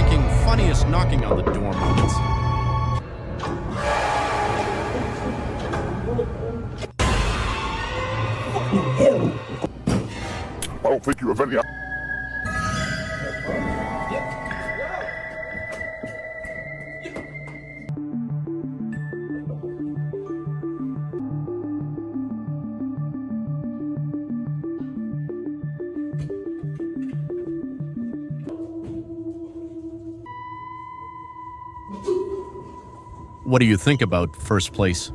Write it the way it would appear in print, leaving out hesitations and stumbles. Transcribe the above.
ranking funniest knocking on the door moments. I don't think you have any. What do you think about first place?